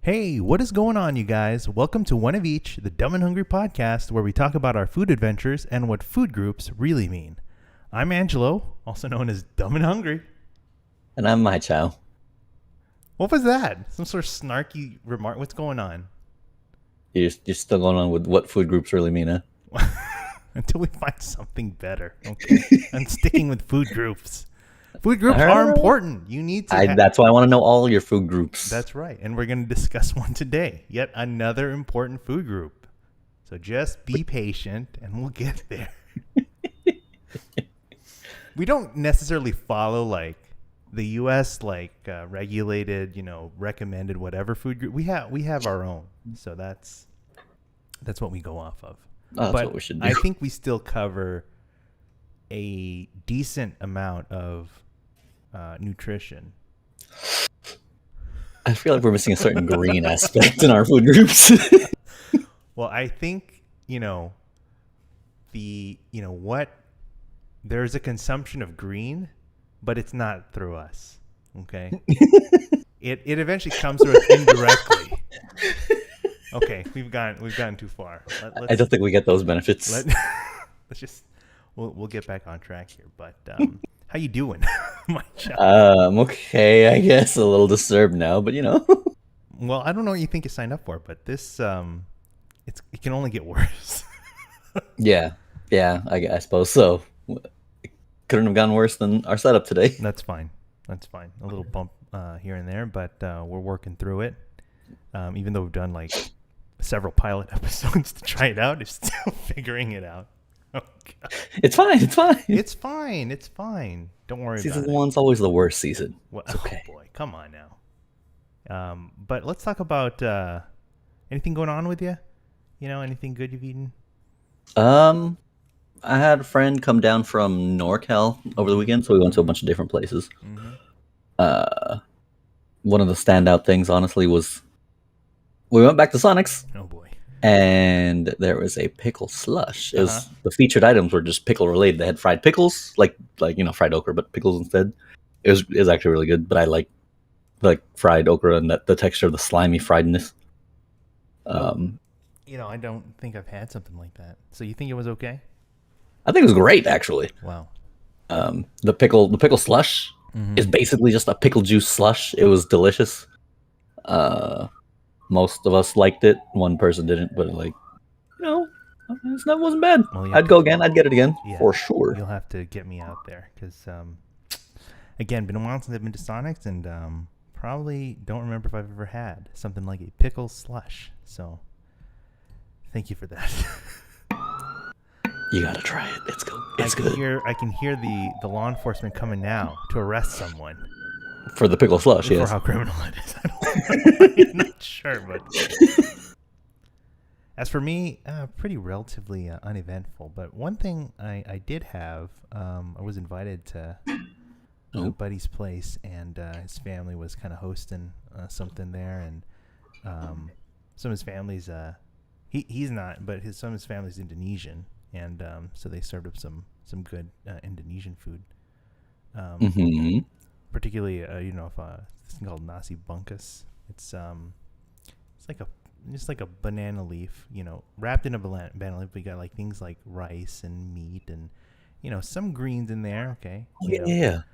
Hey, what is going on, you guys? Welcome to One of Each, the Dumb and Hungry podcast, where we talk about our food adventures and what food groups really mean. I'm Angelo, also known as Dumb and Hungry. And I'm my chow. What was that? Some sort of snarky remark? What's going on? You're still going on with what food groups really mean, huh? Until we find something better, okay? I'm sticking with food groups. Food groups are important. You need to. That's why I want to know all your food groups. That's right. And we're going to discuss one today. Yet another important food group. So just be patient and we'll get there. We don't necessarily follow like the US regulated, recommended whatever food group. We have our own. So that's what we go off of. Oh, that's what we should do. I think we still cover a decent amount of nutrition. I feel like we're missing a certain green aspect in our food groups. Well, I think, there's a consumption of green, but it's not through us. Okay. It eventually comes through us indirectly. Okay. We've gotten too far. I don't think we get those benefits. Let's just, we'll get back on track here. But, how you doing, my child? I'm okay, I guess. A little disturbed now, but Well, I don't know what you think you signed up for, but this, it can only get worse. Yeah, I suppose so. It couldn't have gone worse than our setup today. That's fine. A little bump here and there, but we're working through it. Even though we've done like several pilot episodes to try it out, it's still figuring it out. Oh, God. It's fine. It's fine. Don't worry about it. Season 1's always the worst season. Well, it's okay. Oh boy, come on now. But let's talk about anything going on with you. Anything good you've eaten? I had a friend come down from NorCal over the weekend, so we went to a bunch of different places. Mm-hmm. One of the standout things, honestly, was we went back to Sonic's. Oh boy! And there was a pickle slush. It was the featured items were just pickle related. They had fried pickles, like fried okra, but pickles instead. It was actually really good. But I like fried okra and the texture of the slimy friedness. I don't think I've had something like that. So you think it was okay? I think it was great, actually. Wow. The pickle slush is basically just a pickle juice slush. It was delicious. Most of us liked it. One person didn't, but that wasn't bad. Well, I'd go again. I'd get it again for sure. You'll have to get me out there because, again, been a while since I've been to Sonic's, and probably don't remember if I've ever had something like a pickle slush. So, thank you for that. You gotta try it. It's good. It's good. I can hear the law enforcement coming now to arrest someone. For the pickle slush, yes. For how criminal it is. I'm not sure, but as for me, pretty relatively uneventful. But one thing I did have, I was invited to a buddy's place, and his family was kind of hosting something there, and some of his family's he's not, but some of his family's Indonesian, and so they served up some good Indonesian food. Particularly, this thing called nasi bungkus. It's like a banana leaf, wrapped in a banana leaf. We got like things like rice and meat and some greens in there. Okay. Yeah.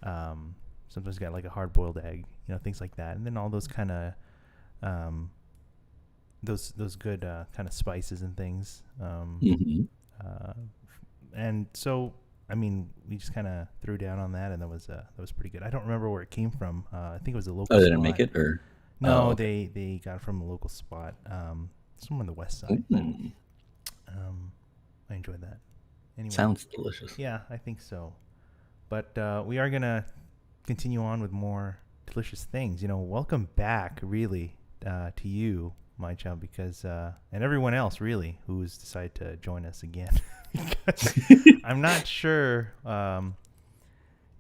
Sometimes got like a hard boiled egg, things like that, and then all those kind of those good kind of spices and things. And so. I mean, we just kind of threw down on that, and that was pretty good. I don't remember where it came from. I think it was a local spot. Oh, they didn't make it? Or no, they got it from a local spot, somewhere on the west side. But, I enjoyed that. Anyway, sounds delicious. Yeah, I think so. But we are going to continue on with more delicious things. Welcome back, really, to you, my child, because and everyone else, really, who's decided to join us again. I'm not sure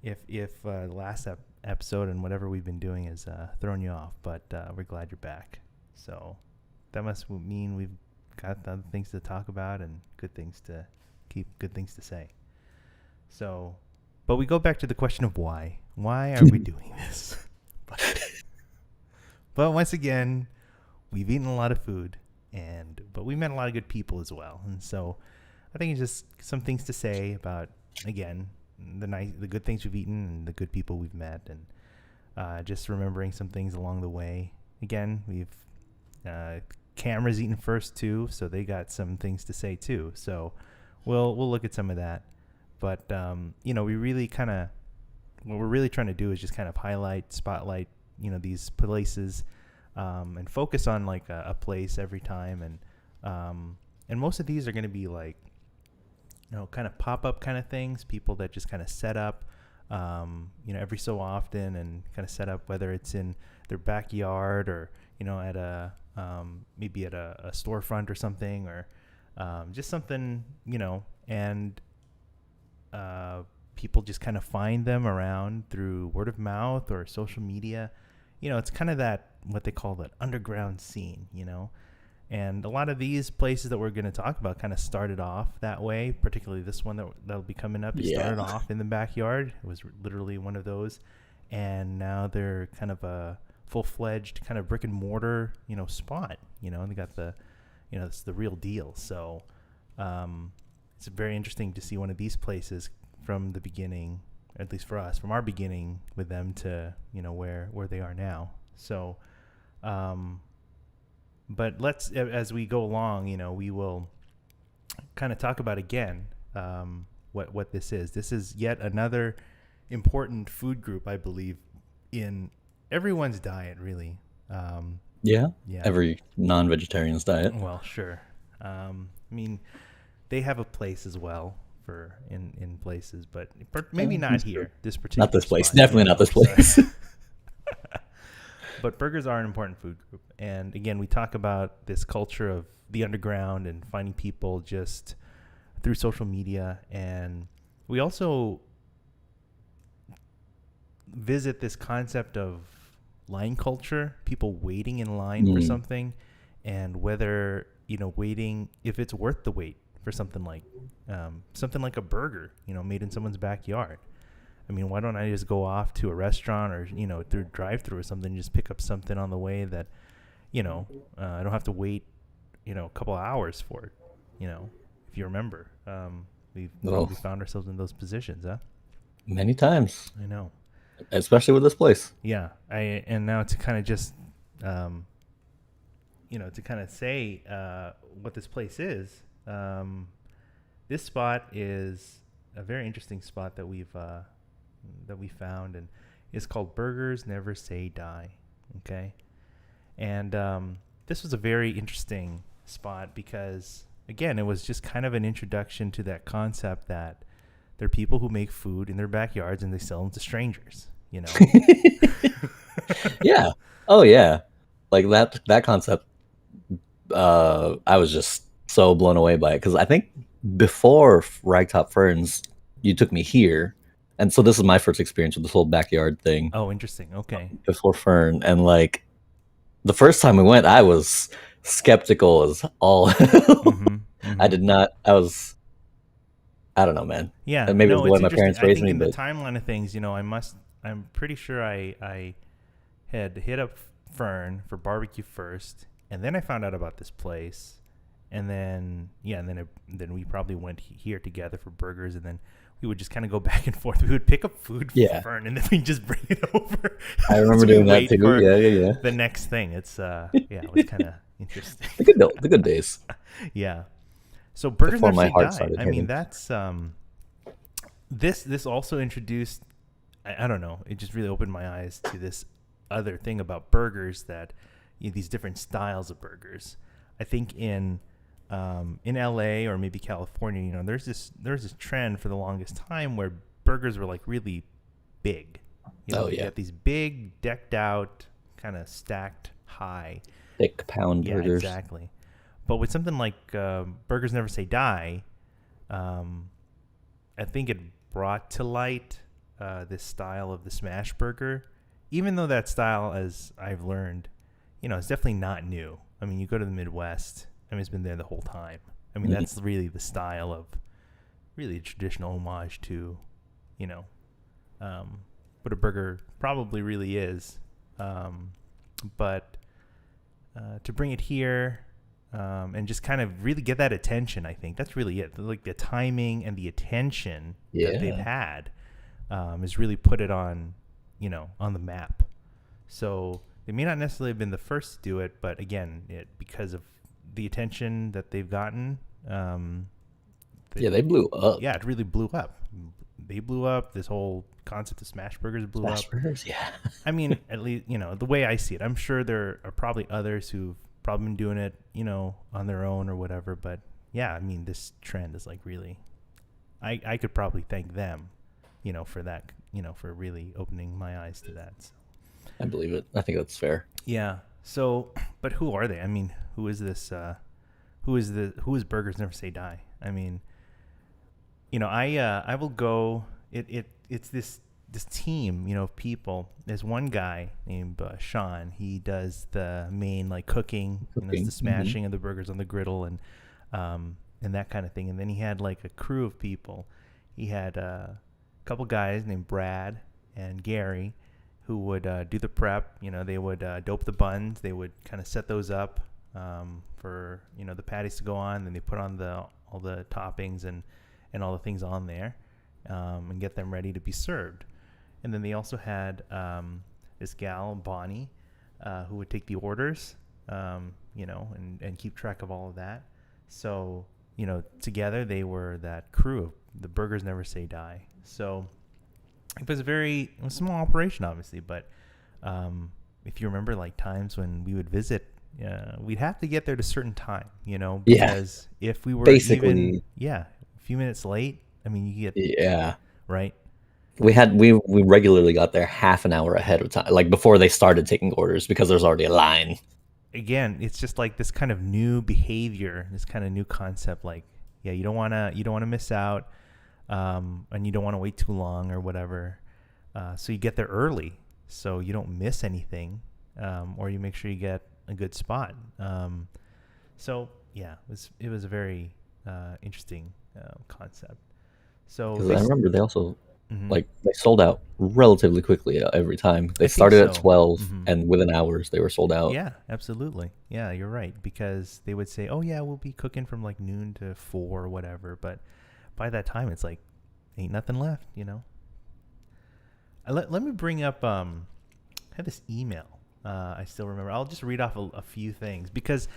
if the last episode and whatever we've been doing is throwing you off, but we're glad you're back. So that must mean we've got other things to talk about and good things to say. So, but we go back to the question of why. Why are we doing this? But once again, we've eaten a lot of food, but we met a lot of good people as well. And so I think it's just some things to say about, again, the good things we've eaten and the good people we've met, and just remembering some things along the way. Again, we've Cameras eaten first too, so they got some things to say too. So we'll look at some of that. But we really kind of, what we're really trying to do is just kind of spotlight, these places, and focus on like a place every time. And most of these are going to be like, kind of pop-up kind of things, people that just kind of set up, every so often, and kind of set up, whether it's in their backyard or, at maybe at a storefront or something, or just something, and people just kind of find them around through word of mouth or social media. It's kind of that, what they call that underground scene, and a lot of these places that we're going to talk about kind of started off that way, particularly this one that'll be coming up. It started off in the backyard. It was literally one of those. And now they're kind of a full-fledged kind of brick and mortar, spot, and they got the, it's the real deal. So it's very interesting to see one of these places from the beginning, at least for us, from our beginning with them to, where they are now. So, but let's, as we go along, we will kind of talk about again what this is. This is yet another important food group, I believe, in everyone's diet, really. Yeah. Every non-vegetarian's diet. Well, sure. I mean, they have a place as well for in places, but maybe not here. This particular not this place. spot, Definitely not this place. But burgers are an important food group, and again, we talk about this culture of the underground and finding people just through social media, and we also visit this concept of line culture, people waiting in line for something, and whether waiting, if it's worth the wait for something like a burger, made in someone's backyard. I mean, why don't I just go off to a restaurant or through drive-through or something, just pick up something on the way that I don't have to wait a couple of hours for it. If you remember, we found ourselves in those positions, huh? Many times. I know. Especially with this place. Yeah, and now to kind of just, to kind of say what this place is. This spot is a very interesting spot that we found, and it's called Burgers Never Say Die. Okay, and this was a very interesting spot because, again, it was just kind of an introduction to that concept that there are people who make food in their backyards and they sell them to strangers, Yeah. Oh, yeah. Like that concept, I was just so blown away by it because I think before Ragtop Ferns, you took me here. And so this is my first experience with this whole backyard thing. Oh, interesting. Okay. Before Fern. And like the first time we went, I was skeptical as all. I did not. I don't know, man. Yeah, and maybe it's the way my parents raised me. In the timeline of things, I'm pretty sure I had hit up Fern for barbecue first, and then I found out about this place, and then then we probably went here together for burgers, and then we would just kind of go back and forth. We would pick up food for Fern, and then we just bring it over. I remember doing that too. Yeah. The next thing, it was kind of interesting. The good days. Yeah. So Burgers Never Say Die. I mean, hitting. that's this also introduced. I don't know. It just really opened my eyes to this other thing about burgers, that these different styles of burgers. I think in LA or maybe California, there's this trend for the longest time where burgers were like really big. You got these big, decked out, kind of stacked high, thick pound burgers. Exactly. But with something like Burgers Never Say Die, I think it brought to light this style of the smash burger, even though that style, as I've learned, it's definitely not new. I mean, you go to the Midwest, it's been there the whole time. I mean, that's really the style of really a traditional homage to, what a burger probably really is. But to bring it here, and just kind of really get that attention. I think that's really it. Like the timing and the attention that they've had has really put it on, on the map. So they may not necessarily have been the first to do it, but again, because of the attention that they've gotten, they blew up. Yeah, it really blew up. They blew up. This whole concept of smashburgers blew up. Smashburgers, yeah. I mean, at least, the way I see it, I'm sure there are probably others who've probably been doing it, on their own or whatever. But yeah, I mean, this trend is like really, I could probably thank them, for that, for really opening my eyes to that. So. I believe it. I think that's fair. Yeah. So, but who are they? I mean, who is this? Who is Burgers Never Say Die? I mean, I will go. It's this team, of people. There's one guy named Sean. He does the main like cooking. Does the smashing of the burgers on the griddle and that kind of thing. And then he had like a crew of people. He had a couple guys named Brad and Gary who would do the prep. They would dope the buns. They would kind of set those up for the patties to go on. Then they put on all the toppings and all the things on there and get them ready to be served. And then they also had this gal, Bonnie, who would take the orders, and keep track of all of that. So, together they were that crew of the Burgers Never Say Die. So it was a small operation, obviously, but if you remember, like times when we would visit, we'd have to get there at a certain time, because if we were basically a few minutes late, I mean, you get right. We regularly got there half an hour ahead of time, like before they started taking orders, because there's already a line. Again, it's just like this kind of new behavior, this kind of new concept. Like, you don't want to miss out, and you don't want to wait too long or whatever. So you get there early, so you don't miss anything, or you make sure you get a good spot. So yeah, it was a very interesting concept. So I remember they also they sold out relatively quickly every time. They started at 12 and within hours they were sold out. Yeah, absolutely. Yeah, you're right, because they would say, "Oh yeah, we'll be cooking from like noon to 4 or whatever," but by that time it's like ain't nothing left, Let me bring up I have this email. I still remember. I'll just read off a few things, because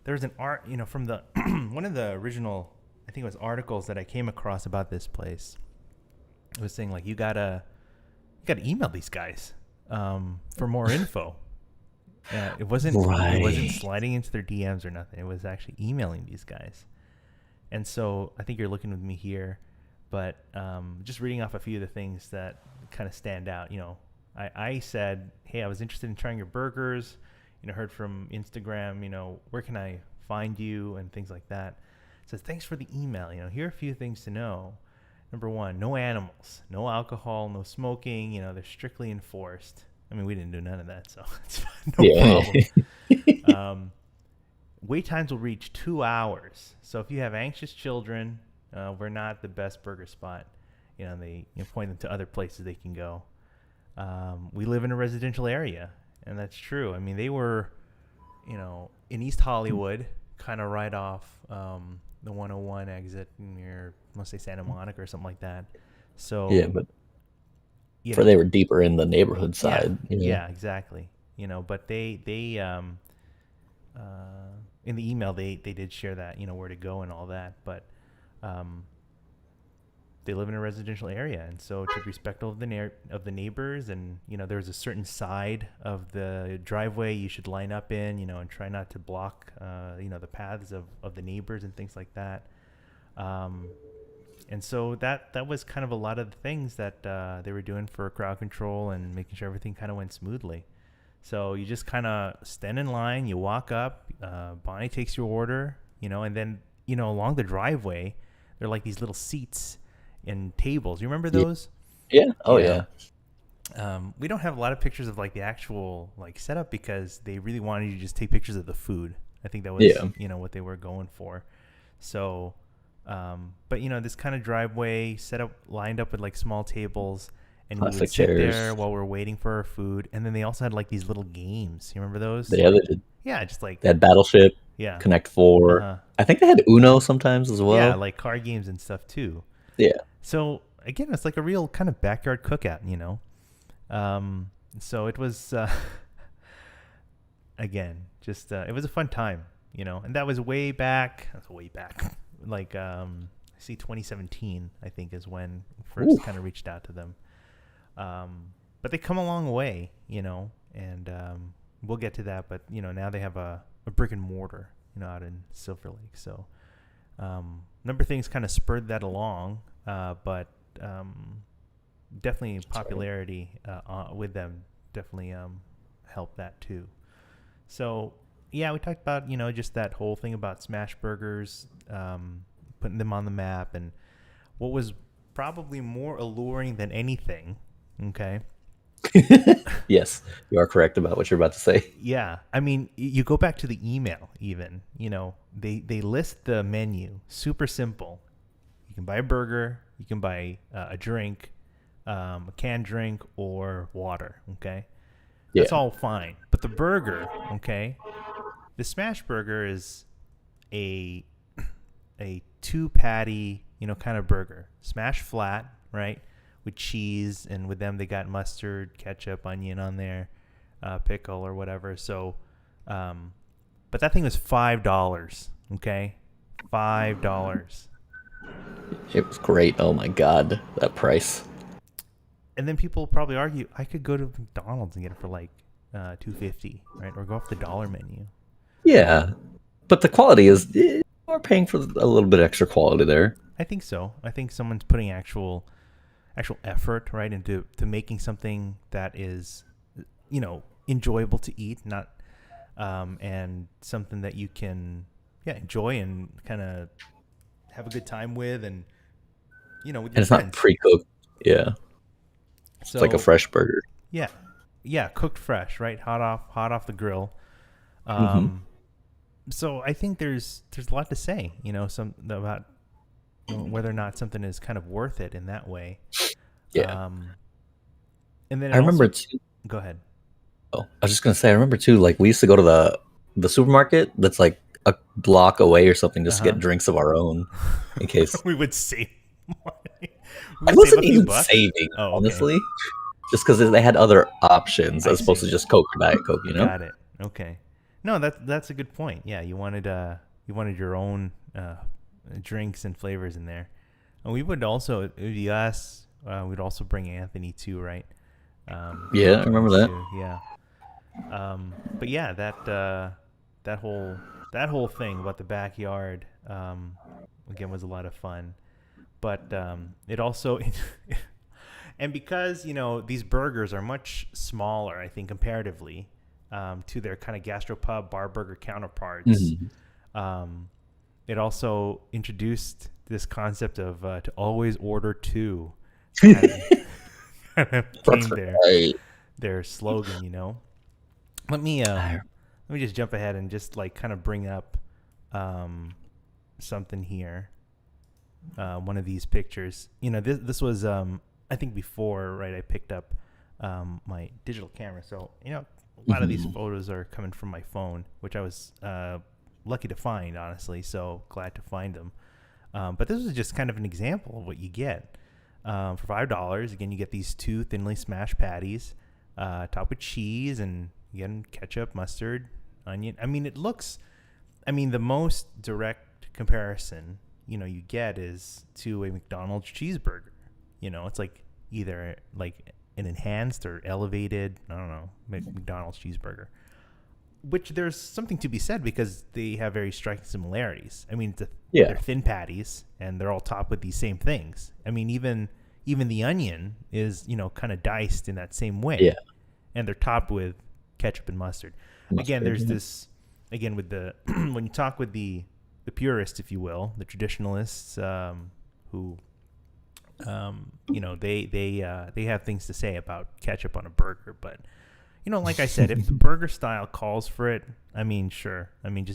there's an art, from the one of the original, I think it was articles that I came across about this place. It was saying like you gotta email these guys for more info. It wasn't sliding into their DMs or nothing. It was actually emailing these guys. And so I think you're looking with me here, but just reading off a few of the things that kind of stand out. I said, hey, I was interested in trying your burgers. Heard from Instagram. Where can I find you and things like that. It says, thanks for the email. Here are a few things to know. Number one, no animals, no alcohol, no smoking. They're strictly enforced. I mean, we didn't do none of that, so it's no problem. Wait times will reach 2 hours. So if you have anxious children, we're not the best burger spot. They point them to other places they can go. We live in a residential area, and that's true. I mean, they were, in East Hollywood, kind of right off the 101 exit near, let's say, Santa Monica or something like that. So yeah, but they were deeper in the neighborhood side. Yeah, exactly. But they in the email they did share that, where to go and all that, but they live in a residential area, and so to be respectful of the neighbors, and there's a certain side of the driveway you should line up in, and try not to block the paths of the neighbors and things like that. And so that was kind of a lot of the things that they were doing for crowd control and making sure everything kind of went smoothly. So you just kind of stand in line, you walk up, Bonnie takes your order, and then along the driveway there are like these little seats and tables. You remember those? Yeah. Oh yeah. We don't have a lot of pictures of like the actual like setup, because they really wanted you to just take pictures of the food. I think that was what they were going for. So but this kind of driveway set up, lined up with like small tables, and we would sit chairs there while we're waiting for our food. And then they also had like these little games. You remember those? Yeah, they did. Yeah, just like They had Battleship, yeah, Connect Four. uh-huh. I think they had Uno sometimes as Yeah, well. like card games and stuff too. Yeah. So again, it's like a real kind of backyard cookout, you know. Um, so it was again just it was a fun time, you know, and that was way back. That's way back, like I see 2017, I think is when Ooh. first kind of reached out to them. But they come a long way, you know, and we'll get to that. But you know, now they have a brick and mortar, you know, out in Silver Lake. So number of things kind of spurred that along, but definitely popularity with them definitely helped that too. So yeah, we talked about, you know, just that whole thing about smash burgers, putting them on the map, and what was probably more alluring than anything. Okay. Yes, you are correct about what you're about to say. Yeah, I mean, you go back to the email. Even, you know, they list the menu, super simple. You can buy a burger, you can buy a drink, a canned drink, or water. Okay, that's Yeah. all fine. But the burger, okay, the smash burger is a a two patty, you know, kind of burger, smash flat, right, with cheese, and with them they got mustard, ketchup, onion on there, pickle or whatever. So, but that thing was $5. Okay, $5. It was great. Oh my god, that price. And then people probably argue I could go to McDonald's and get it for like $2.50, right, or go off the dollar menu. Yeah, but the quality is we're paying for a little bit extra quality there. I think so. I think someone's putting actual effort, right, into to making something that is, you know, enjoyable to eat, not and something that you can, yeah, enjoy and kind of have a good time with, and you know, with And your it's not friends. pre-cooked. Yeah, it's like a So fresh burger. yeah, yeah, cooked fresh, right, hot off the grill. Hmm. Um, so I think there's a lot to say, you know, some about whether or not something is kind of worth it in that way. Yeah, Um, and then I it remember also, too. go ahead. Oh, I was just gonna say, I remember too. Like we used to go to the supermarket that's like a block away or something Uh just to huh. get drinks of our own in case. We would save money. We I would save a wasn't few even bucks. saving, Oh, okay. honestly, just because they had other options I as opposed see. to just Coke or Diet Coke. You know? Got it. Okay. No, that's a good point. Yeah, you wanted your own drinks and flavors in there. And we would also, it would be us. We'd also bring Anthony too, right? Yeah, I remember Sometimes that. too. Yeah. But yeah, that whole thing about the backyard again was a lot of fun. But it also and because, you know, these burgers are much smaller, I think, comparatively to their kind of gastropub bar burger counterparts. Hmm. Um, it also introduced this concept of to always order two. Kind of, kind of That's became right. their slogan, you know. Let me I, let me just jump ahead and just like kind of bring up something here. One of these pictures. You know, this was I think before, right? I picked up my digital camera, so you know a lot of these mhm. photos are coming from my phone, which I was lucky to find, honestly. So glad to find them. But this is just kind of an example of what you get for $5. Again, you get these two thinly smashed patties, topped with cheese, and again ketchup, mustard, onion. I mean, it looks. I mean, the most direct comparison, you know, you get is to a McDonald's cheeseburger. You know, it's like either like an enhanced or elevated, I don't know, McDonald's cheeseburger. Which there's something to be said because they have very striking similarities. I mean, Yeah, they're thin patties and they're all topped with these same things. I mean, even the onion is, you know, kind of diced in that same yeah. way, and they're topped with ketchup and mustard. Again, Mustard. there's Yeah. this again with the when you talk with the purists, if you will, the traditionalists, who you know, they have things to say about ketchup on a burger, but you know, like I said, if the burger style calls for it, I mean, sure. I mean,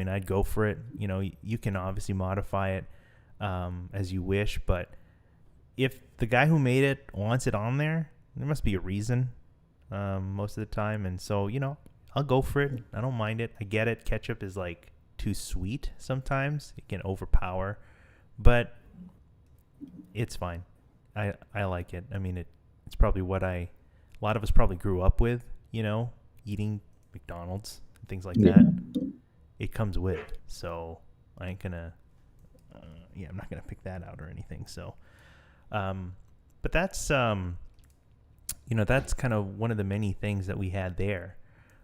I'd go for it. You know, you can obviously modify it as you wish, but if the guy who made it wants it on there, there must be a reason most of the time. And so, you know, I'll go for it. I don't mind it. I get it. Ketchup is like too sweet sometimes. It can overpower, but it's fine. I like it. I mean, it's probably what a lot of us probably grew up with, eating McDonald's and things like that. It comes with, so I ain't gonna, I'm not gonna pick that out or anything. So, but that's, that's kind of one of the many things that we had there.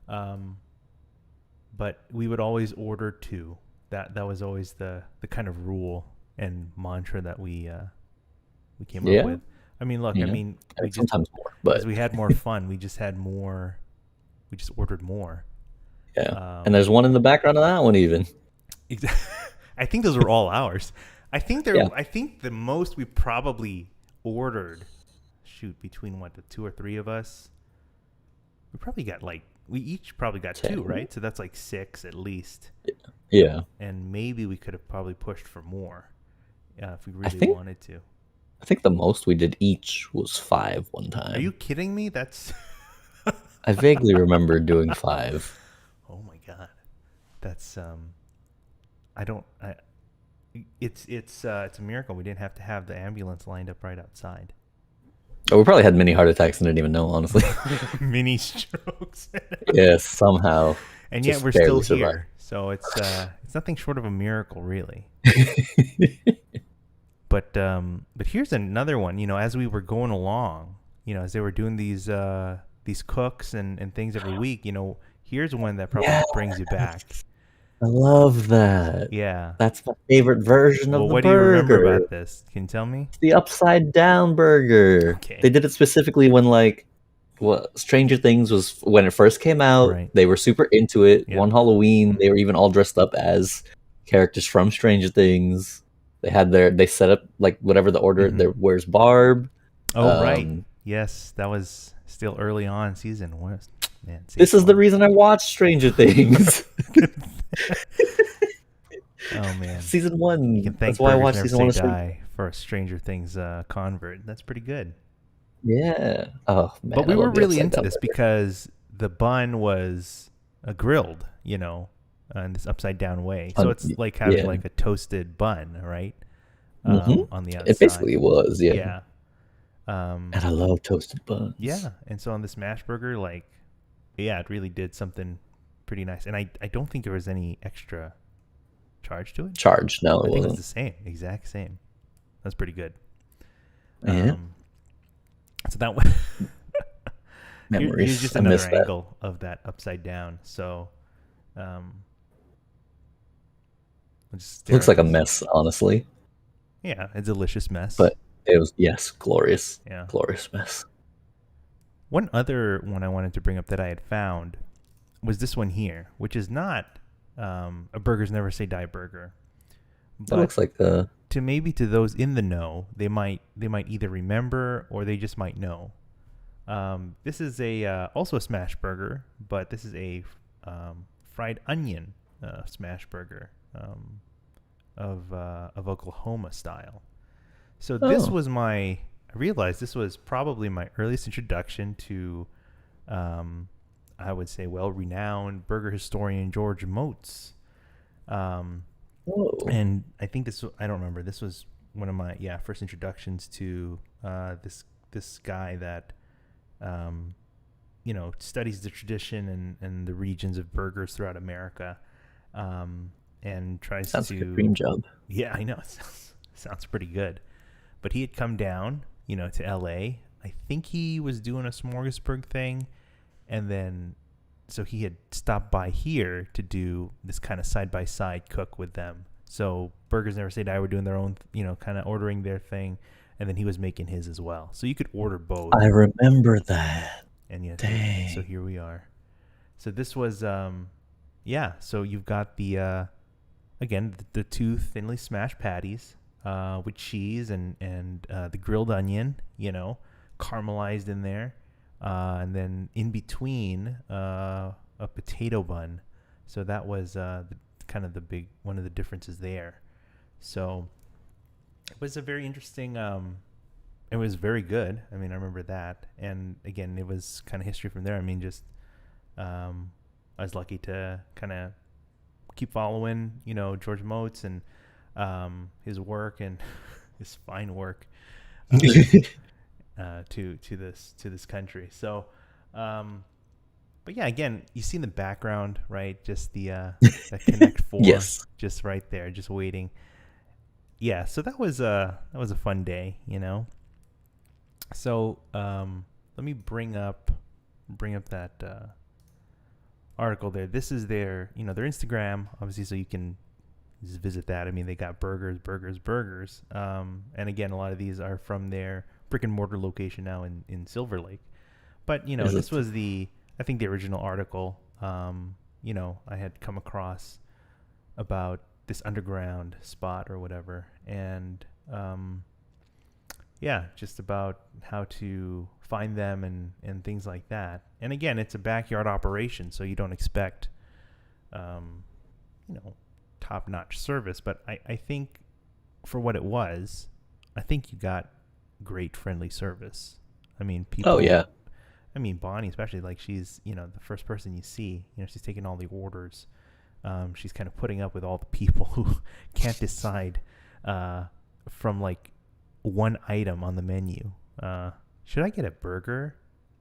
But we would always order two. That was always the kind of rule and mantra that we came up with. I mean, look, we sometimes more, but as we had more fun, we just had more. We just ordered more. Yeah, and there's one in the background of that one even. I think those were all ours. I think I think the most we probably ordered, between the 2 or 3 of us, we probably got we each probably got 10. 2, right? So that's like 6 at least. Yeah. And maybe we could have probably pushed for more if we really wanted to. I think the most we did each was 5 one time. Are you kidding me? That's. I vaguely remember doing 5. Oh my god, that's it's a miracle we didn't have to have the ambulance lined up right outside. Oh, we probably had many heart attacks and didn't even know, honestly. Mini strokes. Yes, somehow. And yet we're still here, so it's nothing short of a miracle, really. But here's another one. As we were going along, as they were doing these cooks and things every week, here's one that probably brings you back. I love that. Yeah. That's my favorite version of the burger. What do you remember about this? Can you tell me? It's the upside down burger. Okay. They did it specifically when Stranger Things was when it first came out. Right. They were super into it. Yep. One Halloween, they were even all dressed up as characters from Stranger Things. They set up whatever the order. Mm-hmm. Where's Barb? Oh, right. Yes, that was still early on season. Man, this is the reason I watched Stranger Things. Oh man, season 1. You can thank That's why I watched season 1 of Die for a Stranger Things convert. That's pretty good. Yeah. Oh man. But we were really into this because the bun was grilled, in this upside down way. So it's like having like a toasted bun, right? On the outside. It basically was, yeah. Yeah. And I love toasted buns. Yeah, and so on the smashburger, it really did something pretty nice. And I don't think there was any extra charge to it. No, I think it was the same, exact same. That's pretty good. Yeah. So that one. Memories. Here's just another angle of that upside down. So, it looks like a mess, honestly. Yeah, a delicious mess. But it was, glorious. Yeah. Glorious mess. One other one I wanted to bring up that I had found was this one here, which is not a Burgers Never Say Die burger. But that looks like to those in the know, they might either remember or they just might know. This is also a smash burger, but this is a fried onion smash burger of Oklahoma style. So this was I realized this was probably my earliest introduction to, I would say, well-renowned burger historian George Moats. And I think I don't remember. This was one of my first introductions to this guy that, studies the tradition and the regions of burgers throughout America, and tries Sounds to. like a dream job. Yeah, I know. It sounds pretty good. But he had come down, to L.A. I think he was doing a smorgasbord thing, and then so he had stopped by here to do this kind of side-by-side cook with them. So Burgers Never Say Die were doing their own, kind of ordering their thing, and then he was making his as well. So you could order both. I remember that. And Dang. So here we are. So this was, so you've got the, again, the 2 thinly smashed patties with cheese and the grilled onion, caramelized in there. And then in between, a potato bun. So that was kind of one of the differences there. So it was a very interesting, it was very good. I mean, I remember that. And again, it was kind of history from there. I mean, just, I was lucky to kind of keep following, George Motes and his work and his fine work to this country. So, but yeah, again, you see in the background, right? Just the that Connect Four, Yes. just right there, just waiting. Yeah, so that was a fun day, So let me bring up that article there. This is their their Instagram, obviously, so you can just visit that. I mean, they got burgers. And again, a lot of these are from their brick and mortar location now in Silver Lake. But this was I think the original article. I had come across about this underground spot or whatever, and yeah, just about how to find them and things like that. And again, it's a backyard operation, so you don't expect, top-notch service. But I think for what it was, I think you got great friendly service. I mean, people. Oh yeah. I mean, Bonnie, especially, like, she's, the first person you see, she's taking all the orders. She's kind of putting up with all the people who can't decide from, like, one item on the menu. Should I get a burger?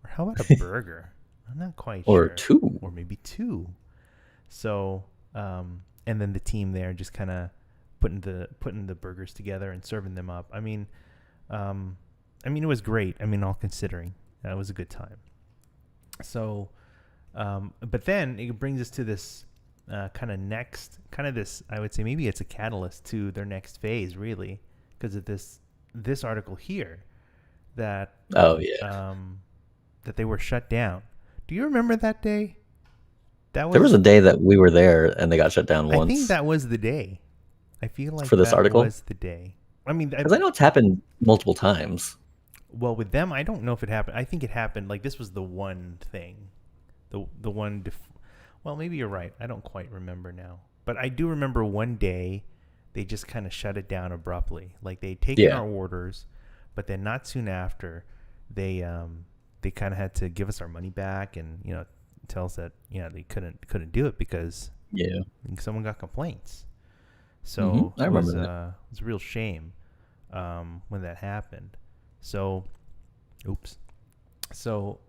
Or how about a burger? I'm not quite sure. Or two. Or maybe two. So, and then the team there just kind of putting the burgers together and serving them up. I mean, it was great. I mean, all considering. It was a good time. So, but then it brings us to this this, I would say maybe it's a catalyst to their next phase, really, because of this article here that that they were shut down. Do you remember that day? There was a day that we were there and they got shut down once. I think that was the day. I feel like for this article was the day. I mean, because I know it's happened multiple times. Well, with them, I don't know if it happened. I think it happened. Like, this was the one thing, the one. Well, maybe you're right. I don't quite remember now, but I do remember one day they just kind of shut it down abruptly. Like, they'd taken our orders, but then not soon after, they kind of had to give us our money back and tell us that they couldn't do it because someone got complaints. So I remember that. It was a real shame when that happened. So, oops. So,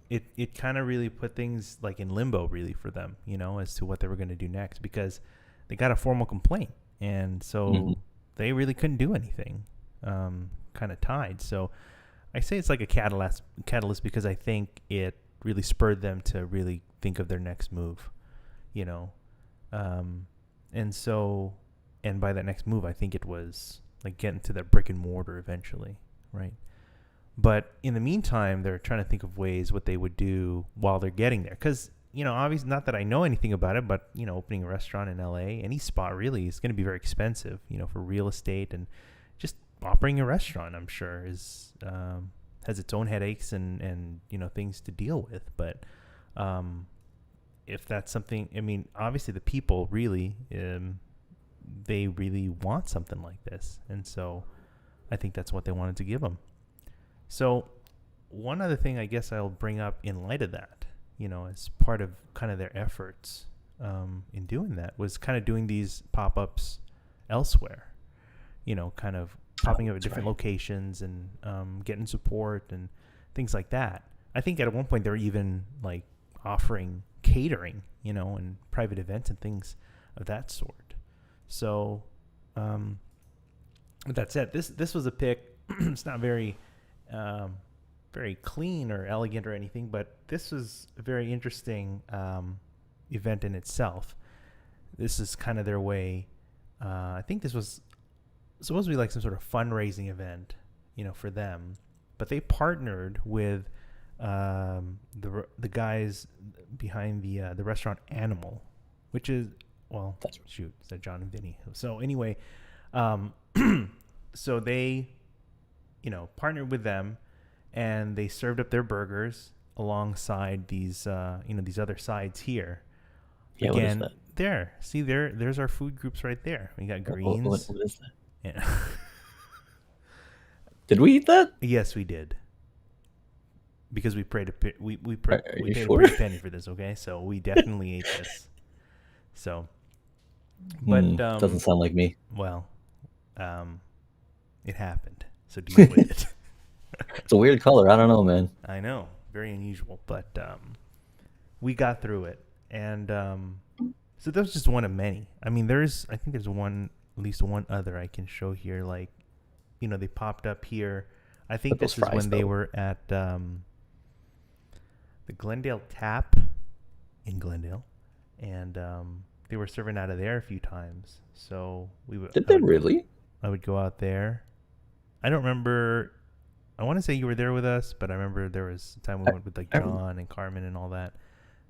it kind of really put things like in limbo, really, for them, as to what they were going to do next, because they got a formal complaint, and so they really couldn't do anything. Kind of tied. So, I say it's like a catalyst because I think it really spurred them to really think of their next move, and so, and by that next move, I think it was like getting to the brick and mortar eventually, right? But in the meantime, they're trying to think of ways what they would do while they're getting there. Because, obviously, not that I know anything about it, but, opening a restaurant in LA, any spot really is going to be very expensive, for real estate, and just operating a restaurant, I'm sure, is has its own headaches and things to deal with. But if that's something, I mean, obviously the people really, they really want something like this. And so I think that's what they wanted to give them. So one other thing I guess I'll bring up in light of that, as part of kind of their efforts in doing that, was kind of doing these pop-ups elsewhere, kind of popping up at different locations and getting support and things like that. I think at one point they were even like offering catering, and private events and things of that sort. So with that said, this was a pic. It's not very clean or elegant or anything, but this was a very interesting event in itself. This is kind of their way. I think this was supposed to be like some sort of fundraising event, for them, but they partnered with the guys behind the restaurant Animal, which is, well, shoot, it's John and Vinny. So anyway, so they, partnered with them, and they served up their burgers alongside these, these other sides here. Yeah, again, what is that? There, see there's our food groups right there. We got greens. What is that? Yeah. Did we eat that? Yes, we did. because we paid Are we you paid a sure? pretty penny for this. Okay, so we definitely ate this. So, but Doesn't sound like me. well, um, it happened. So deal with it. It's a weird color. I don't know, man. I know, very unusual, but we got through it, and so that was just one of many. I mean, I think there's at least one other I can show here. Like, they popped up here. I think But those this is fries, when they though. were at the Glendale Tap in Glendale, and they were serving out of there a few times. So Did they really? I would go out there. I don't remember. I want to say you were there with us, but I remember there was a time we went with like I, John and Carmen and all that.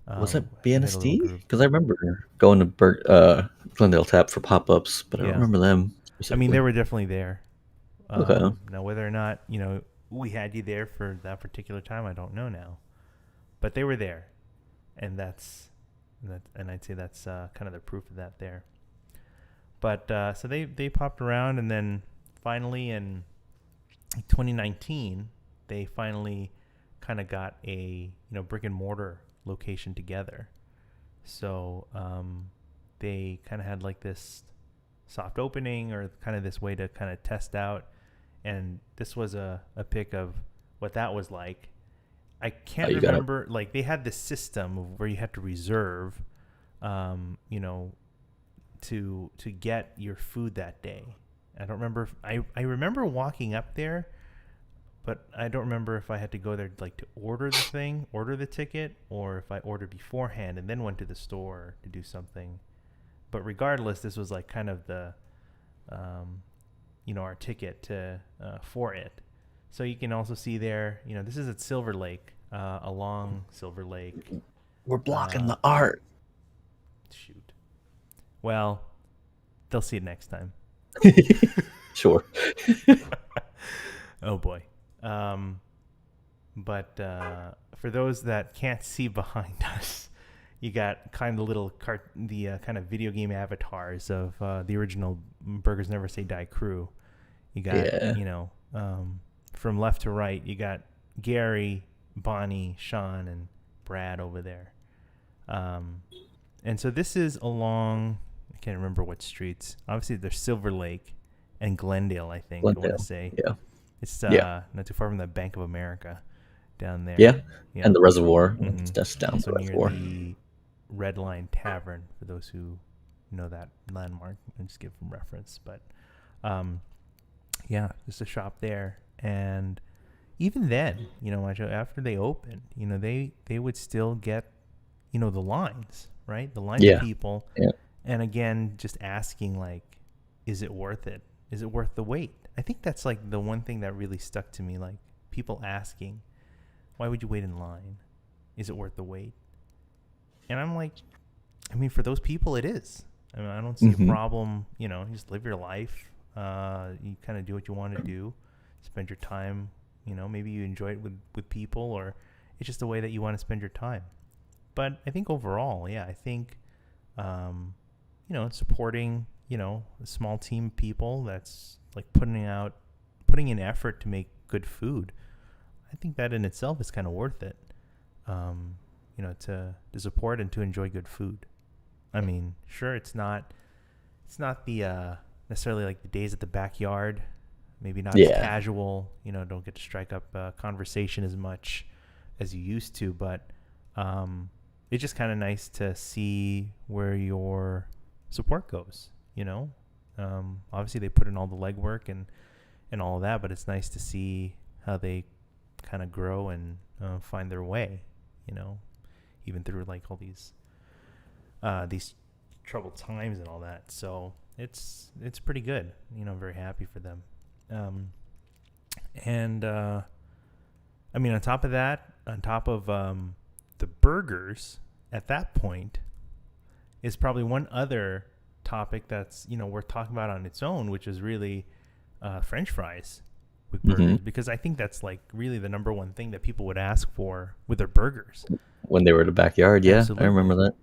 was it We had a little BNSD? group. Because I remember going to Glendale Tap for pop-ups, but I don't Yeah. remember them I mean, they specifically. were definitely there. Okay. Now, whether or not, we had you there for that particular time, I don't know now. But they were there. And and I'd say that's kind of the proof of that there. But so they popped around, and then finally in 2019, they finally kind of got a brick and mortar location together. So they kind of had like this soft opening, or kind of this way to kind of test out, and this was a pic of what that was like. I can't remember, like they had this system of where you had to reserve to get your food that day. I don't remember I remember walking up there, but I don't remember if I had to go there like to order the ticket, or if I ordered beforehand and then went to the store to do something. But regardless, this was like kind of the our ticket to for it. So you can also see there, this is at Silver Lake, along Silver Lake. We're blocking the art. Shoot. Well, they'll see it next time. Sure. Oh boy. But for those that can't see behind us, you got kind of little kind of video game avatars of the original Burgers Never Say Die crew. You got, from left to right, you got Gary, Bonnie, Sean, and Brad over there. And so this is along, I can't remember what streets. Obviously, there's Silver Lake and Glendale, I think. I want to say. Yeah. It's not too far from the Bank of America down there. Yeah. And the reservoir. Mm-hmm. That's down also the reservoir. Near the Red Line Tavern, for those who know that landmark. I'll just give them reference. But just a shop there. And even then, after they opened, they would still get, the lines, right? The lines of people. Yeah. And again, just asking, like, is it worth it? Is it worth the wait? I think that's like the one thing that really stuck to me, like people asking, why would you wait in line? Is it worth the wait? And I'm like, I mean, for those people, it is. I mean, I don't see a problem. You just live your life. You kind of do what you want to do. Spend your time. Maybe you enjoy it with people, or it's just the way that you want to spend your time. But I think overall, I think, supporting, a small team of people that's like putting in effort to make good food. I think that in itself is kind of worth it. To support and to enjoy good food. I mean, sure, it's not the necessarily like the days at the backyard. Maybe not as casual. Don't get to strike up conversation as much as you used to. But it's just kind of nice to see where your support goes. Obviously they put in all the legwork and all of that, but it's nice to see how they kind of grow and find their way. Even through like all these troubled times and all that. So it's pretty good. I'm very happy for them. I mean, on top of the burgers, at that point, is probably one other topic that's worth talking about on its own, which is really French fries with burgers, because I think that's like really the number one thing that people would ask for with their burgers when they were in the backyard. Absolutely. I remember that.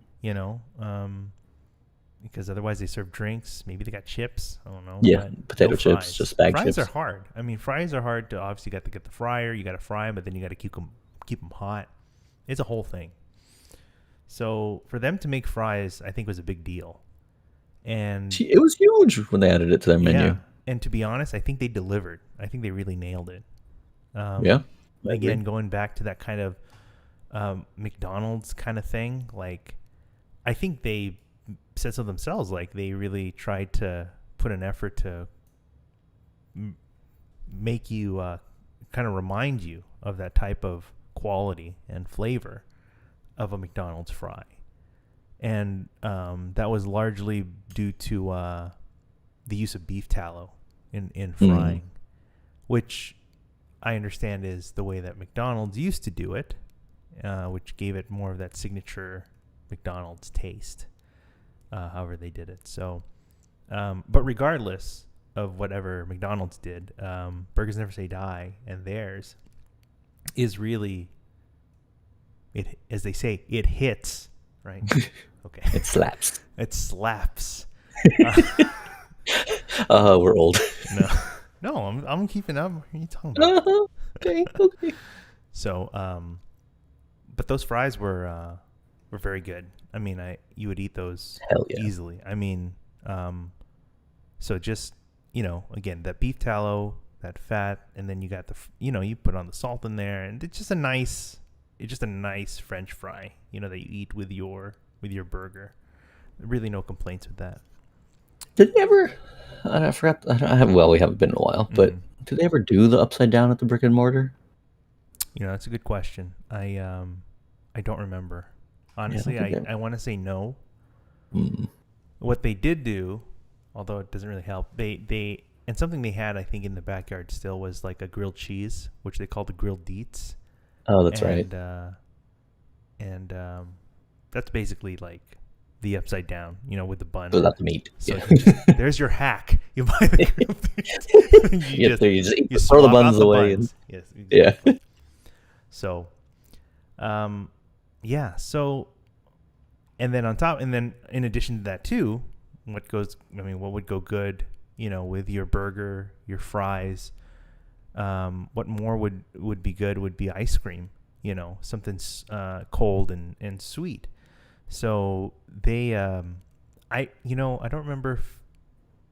Because otherwise they serve drinks. Maybe they got chips. I don't know. Yeah, potato chips, fries. Just bag fries chips. Fries are hard. I mean, fries are hard to, obviously you got to get the fryer. You got to fry them, but then you got to keep keep them hot. It's a whole thing. So for them to make fries, I think was a big deal. And it was huge when they added it to their menu. And to be honest, I think they delivered. I think they really nailed it. Yeah. Again, going back to that kind of McDonald's kind of thing, like I think they said so themselves. Like they really tried to put an effort to make you kind of remind you of that type of quality and flavor of a McDonald's fry. And that was largely due to the use of beef tallow in frying, which I understand is the way that McDonald's used to do it, which gave it more of that signature McDonald's taste, however they did it. So, but regardless of whatever McDonald's did, Burgers Never Say Die and theirs is really, it, as they say, it hits, right? Okay. It slaps. It slaps. We're old. No, I'm keeping up. What are you talking about? Okay. So, but those fries were very good. I mean, you would eat those easily. I mean, so just, again, that beef tallow, that fat, and then you got you put on the salt in there, and it's just a nice French fry, that you eat with your burger. Really no complaints with that. Did they ever, I forgot, we haven't been in a while, but did they ever do the upside down at the brick and mortar? That's a good question. I don't remember. Honestly, I want to say no. What they did do, although it doesn't really help, they and something they had, I think, in the backyard still was like a grilled cheese, which they call the grilled deets. Oh, that's right. And that's basically like the upside down, with the bun. Without the meat. So there's your hack. You buy the grilled deets. you just throw the buns away. Yes. Exactly. Yeah. So, So, and then on top, and then in addition to that too, what would go good, with your burger, your fries, what more would be good would be ice cream, something cold and sweet. So they, I don't remember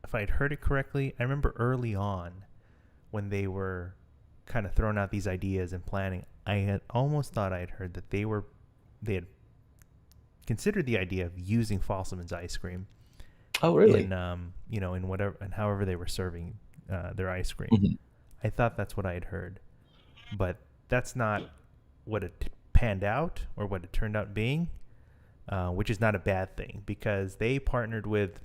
if I'd heard it correctly. I remember early on when they were kind of throwing out these ideas and planning, I had almost thought I had heard that they had considered the idea of using Fosselman's ice cream. Oh, really? In in whatever and however they were serving their ice cream. Mm-hmm. I thought that's what I had heard, but that's not what it panned out or what it turned out being, which is not a bad thing because they partnered with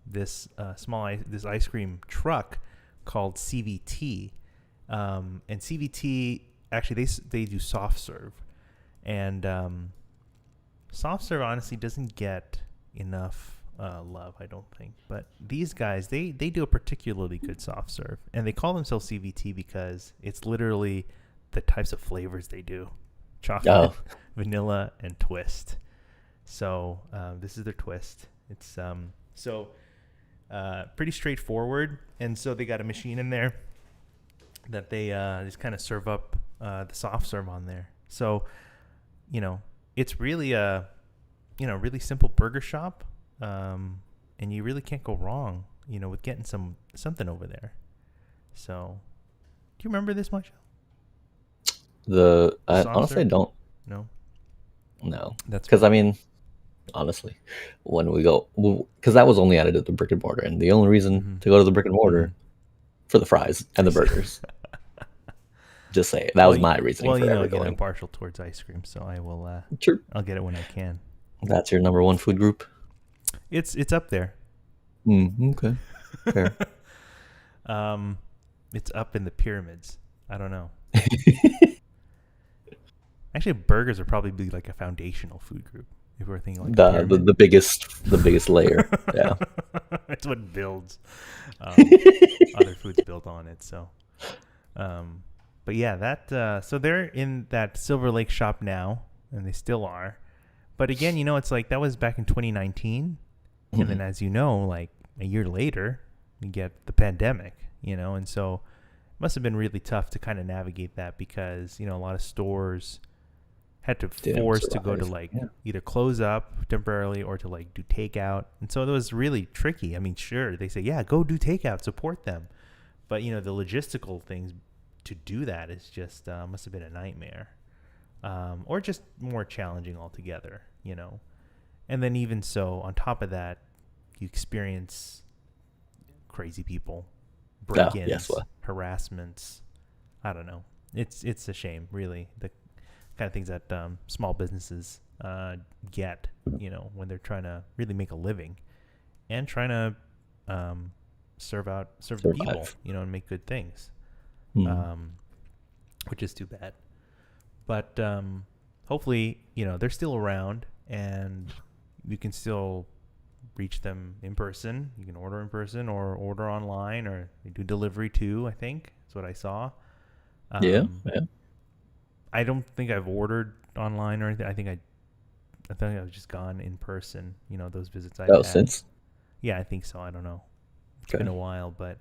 this ice cream truck called CVT, and CVT actually they do soft serve, and soft serve honestly doesn't get enough love, I don't think. But these guys, they do a particularly good soft serve, and they call themselves CVT because it's literally the types of flavors they do: chocolate, vanilla, and twist. So this is their twist. It's pretty straightforward, and so they got a machine in there that they just kind of serve up the soft serve on there. So it's really a really simple burger shop, and you really can't go wrong with getting something over there. So do you remember this much? Honestly, I don't. No, that's because honestly, when we go, because that was only added at the brick and mortar, and the only reason to go to the brick and mortar for the fries and the burgers. Just say it. That was my reasoning for ever going. I'm partial towards ice cream, so I will. Sure. I'll get it when I can. That's your number one food group. It's up there. Okay. Fair. It's up in the pyramids. I don't know. Actually, burgers would probably be like a foundational food group if we're thinking like the biggest layer. Yeah. It's what builds. Other foods built on it. So, but yeah, that so they're in that Silver Lake shop now, and they still are. But again, it's like that was back in 2019, and then as you know, like a year later, we get the pandemic, and so must have been really tough to kind of navigate that, because a lot of stores had to force to go to like either close up temporarily or to like do takeout, and so it was really tricky. I mean, sure, they say go do takeout, support them, but the logistical things to do that is just must have been a nightmare, or just more challenging altogether. And then even so, on top of that, you experience crazy people, break-ins, harassments. I don't know. It's a shame, really. The kind of things that small businesses get, when they're trying to really make a living and trying to serve the people, and make good things, which is too bad. But hopefully, they're still around, and you can still reach them in person. You can order in person or order online, or they do delivery too, I think. That's what I saw. Yeah. I don't think I've ordered online or anything. I think I've just gone in person. Those visits I've had. Since? Yeah, I think so. I don't know. It's been a while, but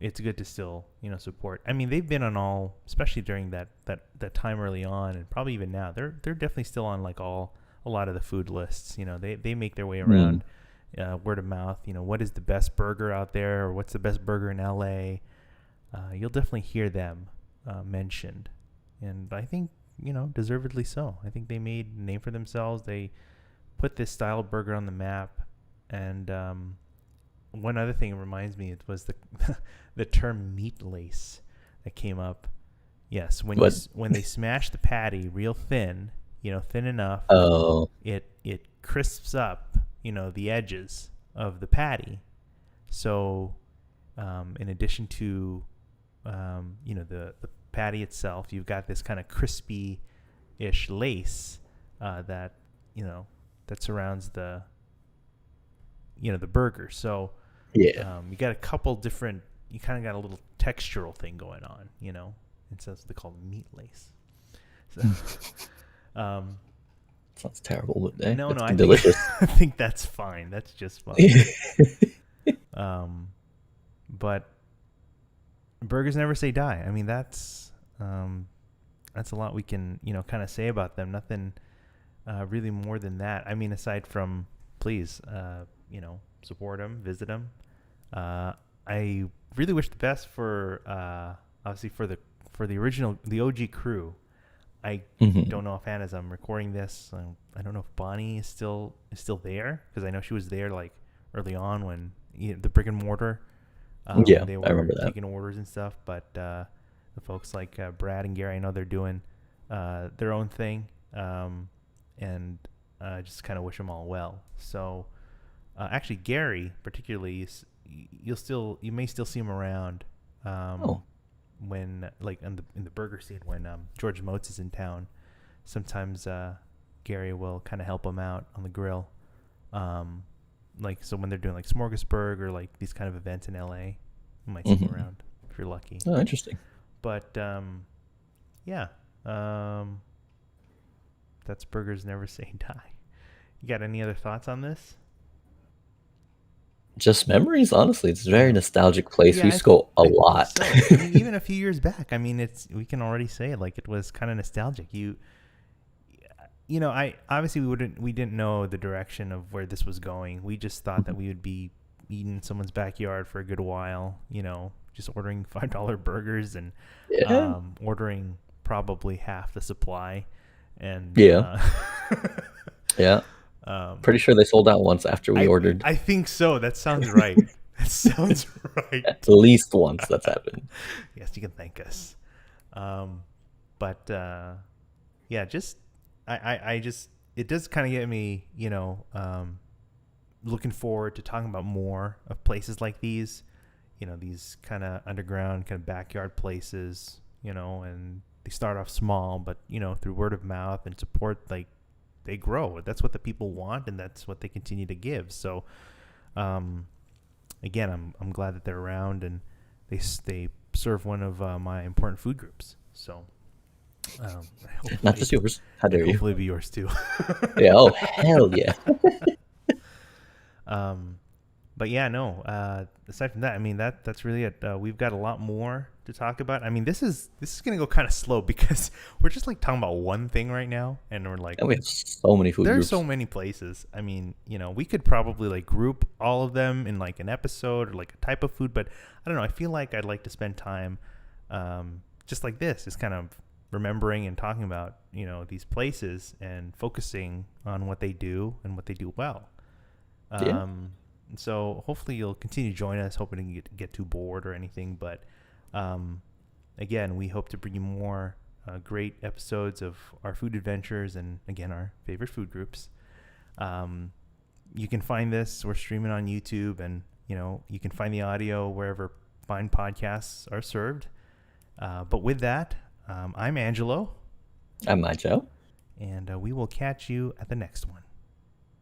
it's good to still support. I mean, they've been on all, especially during that time early on, and probably even now. They're definitely still on like a lot of the food lists. They make their way around, word of mouth. What is the best burger out there, or what's the best burger in LA? You'll definitely hear them mentioned. And I think, deservedly so. I think they made a name for themselves. They put this style of burger on the map. And one other thing it reminds me, it was the term meat lace that came up. Yes, when they smash the patty real thin, thin enough, it crisps up, the edges of the patty. So in addition to the patty itself, you've got this kind of crispy-ish lace that surrounds the burger. So you got a couple different. You kind of got a little textural thing going on, and so they call it meat lace. So, sounds terrible, but no, delicious. I think that's fine. That's just fine. But burgers never say die. I mean, that's a lot we can kind of say about them. Nothing really more than that. I mean, aside from please support them, visit them. I really wish the best for obviously for the original, the OG crew. I don't know if as I'm recording this, I don't know if Bonnie is still there, because I know she was there like early on when the brick and mortar. They were I remember that. taking orders and stuff, but the folks like Brad and Gary, I know they're doing their own thing, and just kind of wish them all well. So actually, Gary particularly, you may still see him around when like in the burger scene when George Motes is in town. Sometimes Gary will kind of help him out on the grill. Like, so when they're doing like Smorgasburg or like these kind of events in LA, you might see him around if you're lucky. Oh, interesting. But that's Burgers Never Say Die. You got any other thoughts on this? Just memories, honestly. It's a very nostalgic place. We used to go a lot. So. I mean, even a few years back. I mean, we can already say it like it was kind of nostalgic. I obviously we didn't know the direction of where this was going. We just thought that we would be eating in someone's backyard for a good while, just ordering $5 burgers and ordering probably half the supply. And pretty sure they sold out once after we ordered. I think so. That sounds right. That sounds right. At least once that's happened. Yes, you can thank us. Just it does kind of get me, looking forward to talking about more of places like these, these kind of underground, kind of backyard places, and they start off small, but, through word of mouth and support, like, they grow. That's what the people want, and that's what they continue to give. So, again, I'm glad that they're around, and they serve one of my important food groups. So, not just yours. How dare you? Hopefully, be yours too. Yeah. Oh, hell yeah. But yeah, no. Aside from that, I mean that's really it. We've got a lot more to talk about. I mean, this is gonna go kind of slow because we're just like talking about one thing right now, and we're like, And we have so many food there's groups. so many places. I mean, we could probably like group all of them in like an episode or like a type of food, but I don't know. I feel like I'd like to spend time, just like this, just kind of remembering and talking about these places and focusing on what they do and what they do well. Yeah. So hopefully you'll continue to join us, hoping to get too bored or anything. But again, we hope to bring you more great episodes of our food adventures and, again, our favorite food groups. You can find this. We're streaming on YouTube, and, you can find the audio wherever fine podcasts are served. But with that, I'm Angelo. I'm Macho. And we will catch you at the next one.